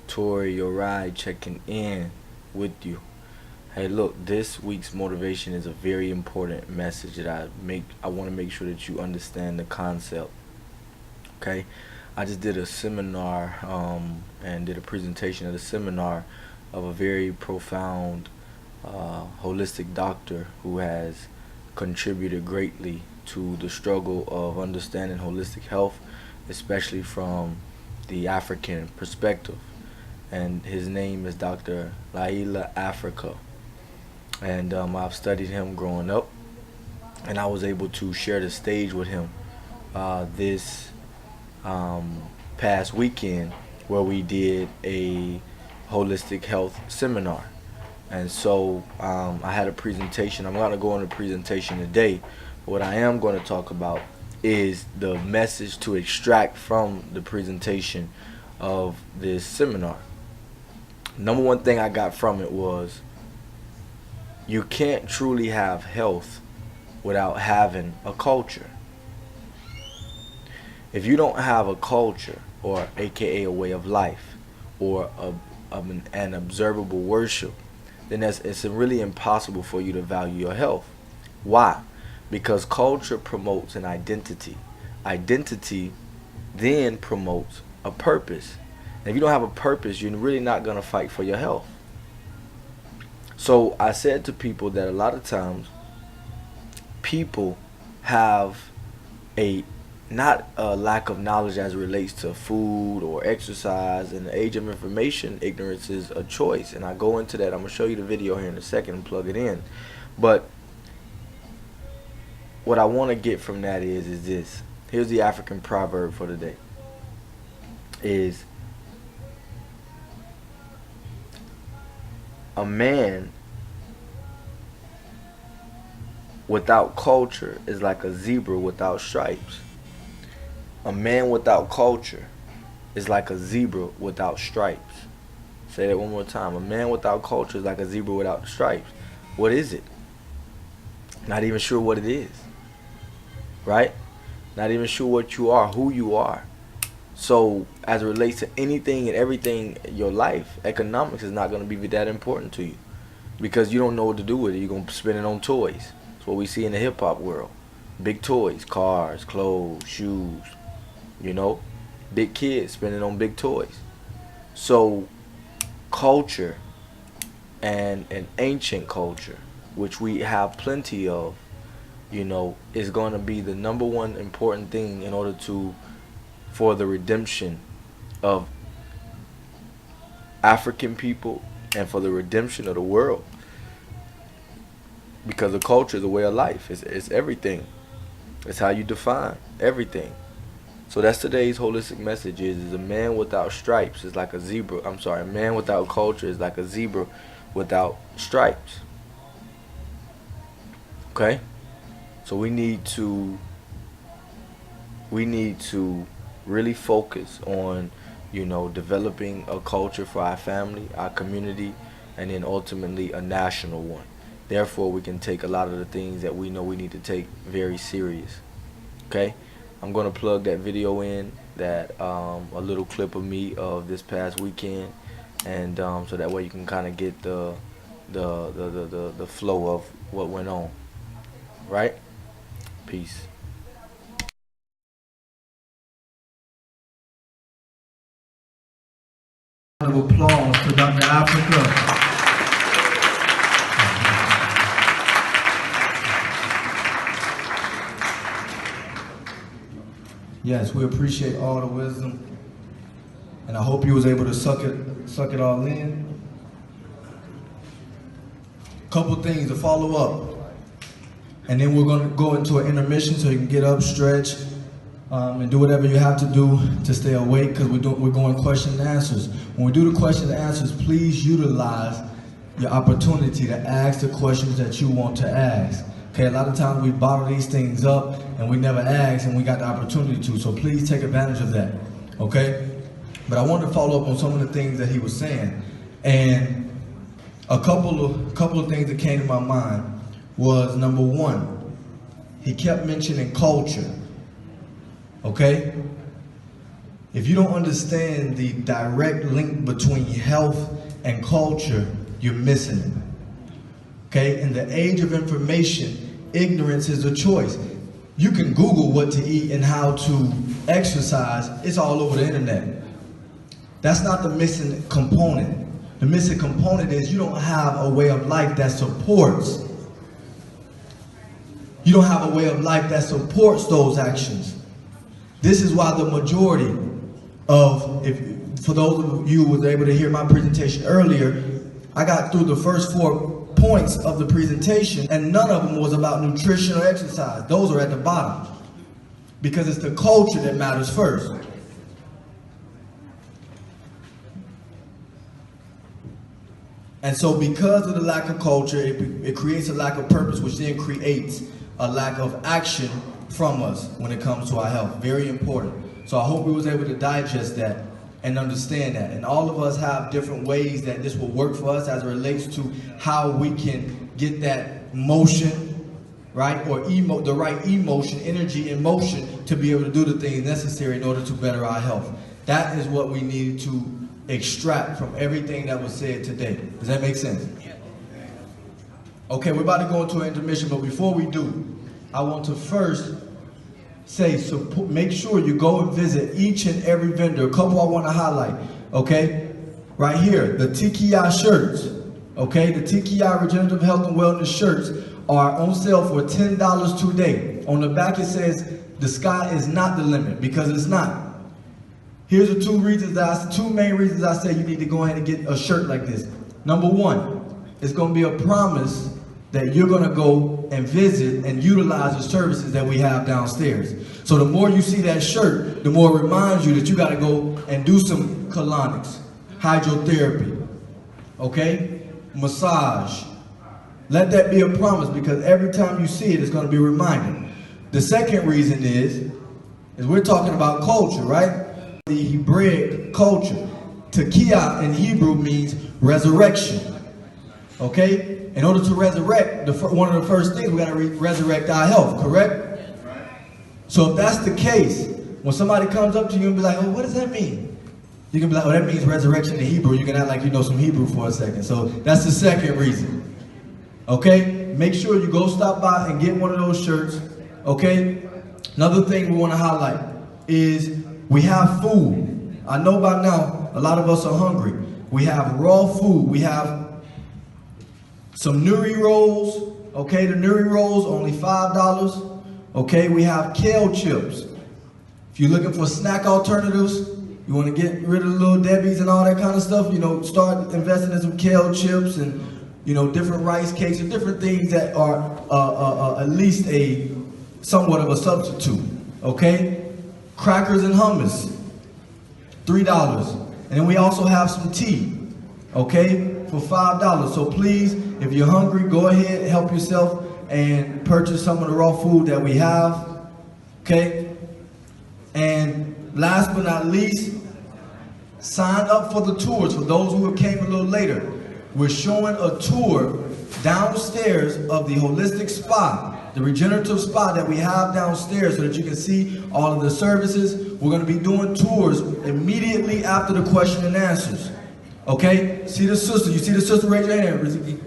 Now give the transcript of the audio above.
Tori, your ride, checking in with you. Hey, look, this week's motivation is a very important message that I want to make sure that you understand the concept. Okay, I just did a seminar and did a presentation at a seminar of a very profound holistic doctor who has contributed greatly to the struggle of understanding holistic health, especially from the African perspective. And his name is Dr. Afrika. And I've studied him growing up, and I was able to share the stage with him this past weekend where we did a holistic health seminar. And so I had a presentation. I'm going to go on a presentation today. But what I am going to talk about is the message to extract from the presentation of this seminar. Number one thing I got from it was you can't truly have health without having a culture. If you don't have a culture, or aka a way of life, or an observable worship, then it's really impossible for you to value your health. Why? Because culture promotes an identity. Identity then promotes a purpose. And if you don't have a purpose, you're really not going to fight for your health. So I said to people that a lot of times people have a not a lack of knowledge as it relates to food or exercise. In the age of information, ignorance is a choice, and I go into that. I'm going to show you the video here in a second and plug it in. But what I want to get from that is this. Here's the African proverb for the day. Is a man without culture is like a zebra without stripes. A man without culture is like a zebra without stripes. Say that one more time. A man without culture is like a zebra without stripes. What is it? Not even sure what it is. Right? Not even sure what you are, who you are. So, as it relates to anything and everything in your life, economics is not going to be that important to you. Because you don't know what to do with it. You're going to spend it on toys. That's what we see in the hip-hop world. Big toys, cars, clothes, shoes. You know, big kids spending on big toys. So culture, and an ancient culture, which we have plenty of, you know, is going to be the number one important thing in order for the redemption of African people and for the redemption of the world. Because the culture is a way of life. It's everything. It's how you define everything. So that's today's holistic message is a man without stripes is like a zebra. I'm sorry, a man without culture is like a zebra without stripes. Okay? So we need to really focus on, you know, developing a culture for our family, our community, and then ultimately a national one. Therefore, we can take a lot of the things that we know we need to take very serious. Okay? I'm going to plug that video in, that a little clip of me of this past weekend, and so that way you can kind of get the flow of what went on. Right? Peace. Round of applause to DR.Afrika. Yes, we appreciate all the wisdom, and I hope you was able to suck it all in. Couple things to follow up, and then we're going to go into an intermission so you can get up, stretch, and do whatever you have to do to stay awake, because we're going question and answers. When we do the question and answers, please utilize your opportunity to ask the questions that you want to ask. Okay, a lot of times we bottle these things up and we never ask, and we got the opportunity to, so please take advantage of that, okay? But I wanted to follow up on some of the things that he was saying, and a couple of things that came to my mind was, number one, he kept mentioning culture, okay? If you don't understand the direct link between health and culture, you're missing it. Okay? In the age of information, ignorance is a choice. You can Google what to eat and how to exercise. It's all over the internet. That's not the missing component. The missing component is you don't have a way of life that supports. You don't have a way of life that supports those actions. This is why the majority of, for those of you who was able to hear my presentation earlier, I got through the first 4 points of the presentation and none of them was about nutrition or exercise. Those are at the bottom because it's the culture that matters first. And so because of the lack of culture, it creates a lack of purpose, which then creates a lack of action from us when it comes to our health. Very important. So I hope we was able to digest that and understand that. And all of us have different ways that this will work for us as it relates to how we can get that motion, right? Or the right emotion, energy and motion to be able to do the things necessary in order to better our health. That is what we need to extract from everything that was said today. Does that make sense? Okay, we're about to go into an intermission, but before we do, I want to first say, make sure you go and visit each and every vendor. A couple I want to highlight, okay? Right here, the TKI shirts, okay? The TKI Regenerative Health and Wellness shirts are on sale for $10 today. On the back it says, the sky is not the limit, because it's not. Here's the two main reasons I say you need to go ahead and get a shirt like this. Number one, it's going to be a promise that you're going to go and visit and utilize the services that we have downstairs. So the more you see that shirt, the more it reminds you that you got to go and do some colonics, hydrotherapy, okay, massage. Let that be a promise, because every time you see it, it's going to be a reminder. The second reason is we're talking about culture, right? The Hebraic culture. Tekiah in Hebrew means resurrection. Okay? In order to resurrect, one of the first things, we got to resurrect our health, correct? So if that's the case, when somebody comes up to you and be like, oh, what does that mean? You can be like, oh, that means resurrection in Hebrew. You can act like you know some Hebrew for a second. So that's the second reason. Okay? Make sure you go stop by and get one of those shirts. Okay? Another thing we want to highlight is we have food. I know by now a lot of us are hungry. We have raw food. We have some nuri rolls. Okay, the nuri rolls only $5. Okay, we have kale chips. If you're looking for snack alternatives, you want to get rid of the Little Debbie's and all that kind of stuff, you know, start investing in some kale chips and, you know, different rice cakes and different things that are at least somewhat of a substitute. Okay. Crackers and hummus, $3. And then we also have some tea, okay, for $5. So please, if you're hungry, go ahead, help yourself, and purchase some of the raw food that we have, okay? And last but not least, sign up for the tours. For those who came a little later, we're showing a tour downstairs of the holistic spa, the regenerative spa that we have downstairs, so that you can see all of the services. We're going to be doing tours immediately after the question and answers. Okay? See the sister. You see the sister? Raise your hand.